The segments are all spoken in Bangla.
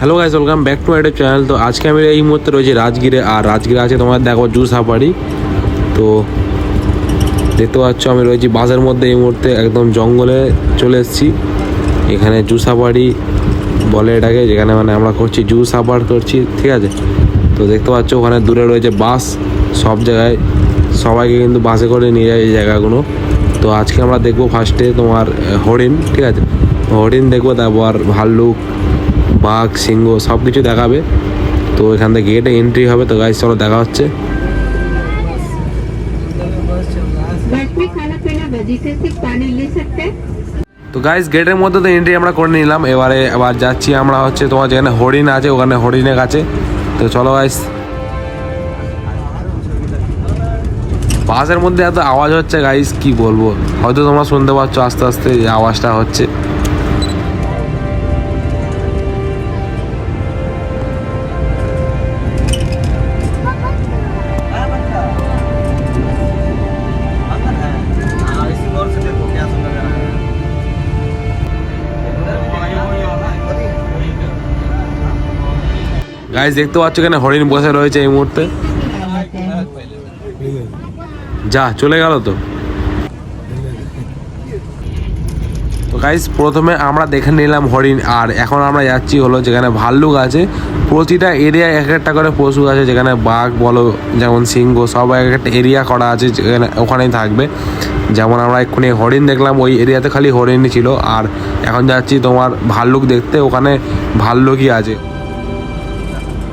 Hello guys, welcome back to my channel. তো আজকে আমি এই মুহূর্তে রয়েছি রাজগিরে, আর রাজগিরে আছে তোমার দেখো জু সাফারি। তো দেখতে পাচ্ছ আমি রয়েছি বাসের মধ্যে, এই মুহূর্তে একদম জঙ্গলে চলে এসেছি। এখানে জু সাফারি বলে এটাকে, যেখানে মানে আমরা করছি জু সাফার করছি, ঠিক আছে। তো দেখতে পাচ্ছ ওখানে দূরে রয়েছে বাস, সব জায়গায় সবাইকে কিন্তু বাসে করে নিয়ে যায় এই জায়গাগুলো। তো আজকে আমরা দেখবো ফার্স্টে তোমার হরিণ, ঠিক আছে। হরিণ দেখবো, তারপর ভাল্লুক, বাঘ, সিংহ সব কিছু দেখাবে। তো এখান থেকে গেটে এন্ট্রি হবে। তো গাইস চলো দেখা হচ্ছে। তো গাইস গেটের মধ্যে তো এন্ট্রি আমরা করে নিলাম। এবার যাচ্ছি আমরা হচ্ছে তোমার যেখানে হরিণ আছে, ওখানে হরিণের কাছে। তো চলো গাইস। বাসের মধ্যে এত আওয়াজ হচ্ছে গাইস, কি বলবো, হয়তো তোমরা শুনতে পাচ্ছ আস্তে আস্তে এই আওয়াজটা হচ্ছে। গাইস দেখতে পাচ্ছ এখানে হরিণ বসে রয়েছে এই মুহূর্তে। যা চলে গেল। তো গাইস প্রথমে আমরা দেখে নিলাম হরিণ, আর এখন আমরা যাচ্ছি হলো যেখানে ভাল্লুক আছে। প্রতিটা এরিয়ায় এক একটা করে পশু আছে, যেখানে বাঘ বলো, যেমন সিংহ, সব এক একটা এরিয়া করা আছে, যেখানে ওখানেই থাকবে। যেমন আমরা এক্ষুনি হরিণ দেখলাম, ওই এরিয়াতে খালি হরিণই ছিল। আর এখন যাচ্ছি তোমার ভাল্লুক দেখতে, ওখানে ভাল্লুকই আছে,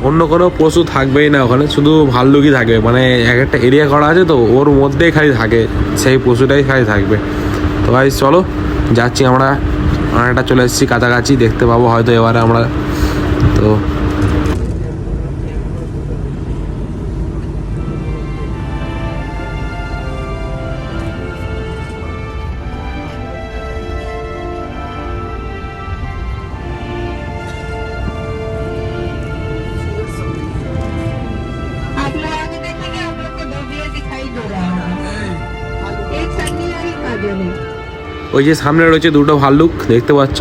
অন্য কোনো পশু থাকবেই না ওখানে, শুধু ভাল্লুকই থাকবে। মানে এক একটা এরিয়া করা আছে, তো ওর মধ্যেই খালি থাকে, সেই পশুটাই খালি থাকবে। তো ভাই চলো যাচ্ছি আমরা, অনেকটা চলে এসেছি কাছাকাছি, দেখতে পাবো হয়তো এবারে আমরা। তো ওই যে সামনে রয়েছে দুটো ভাল্লুক, দেখতে পাচ্ছ।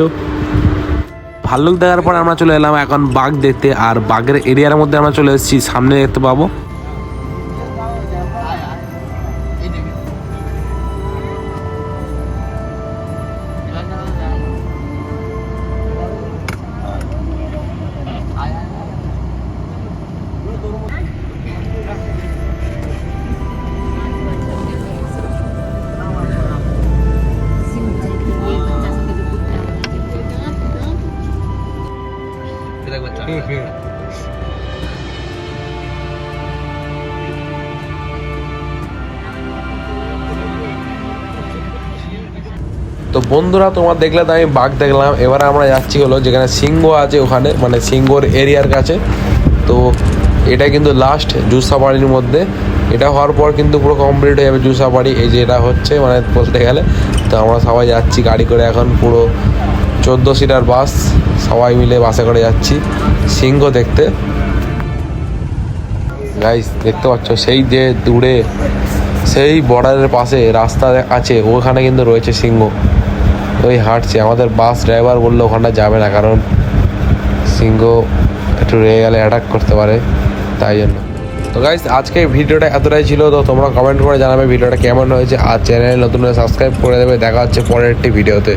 ভাল্লুক দেখার পর আমরা চলে এলাম এখন বাঘ দেখতে, আর বাঘের এরিয়ার মধ্যে আমরা চলে এসেছি, সামনে দেখতে পাবো। তো বন্ধুরা তোমার দেখলে তো আমি বাঘ দেখলাম, এবারে আমরা যাচ্ছি হলো যেখানে সিংহ আছে, ওখানে মানে সিংহর এরিয়ার কাছে। তো এটা কিন্তু লাস্ট জু সাফারির মধ্যে, এটা হওয়ার পর কিন্তু পুরো কমপ্লিট হয়ে যাবে জু সাফারি। এই যে এটা হচ্ছে মানে বলতে গেলে। তো আমরা সবাই যাচ্ছি গাড়ি করে, এখন পুরো 14 সিটার বাস, সবাই মিলে বাসে করে যাচ্ছি সিংহ দেখতে। গাইস দেখতে পাচ্ছ সেই যে দূরে সেই বর্ডারের পাশে রাস্তা আছে, ওখানে কিন্তু রয়েছে সিংহ, ওই হাঁটছে। আমাদের বাস ড্রাইভার বললো ওখানটা যাবে না, কারণ সিংহ একটু রেগে গেলে অ্যাটাক করতে পারে, তাই জন্য। তো গাইস আজকে ভিডিওটা এতটাই ছিল। তো তোমরা কমেন্ট করে জানাবে ভিডিওটা কেমন হয়েছে, আর চ্যানেল নতুন সাবস্ক্রাইব করে দেবে। দেখা হচ্ছে পরের একটি ভিডিওতে।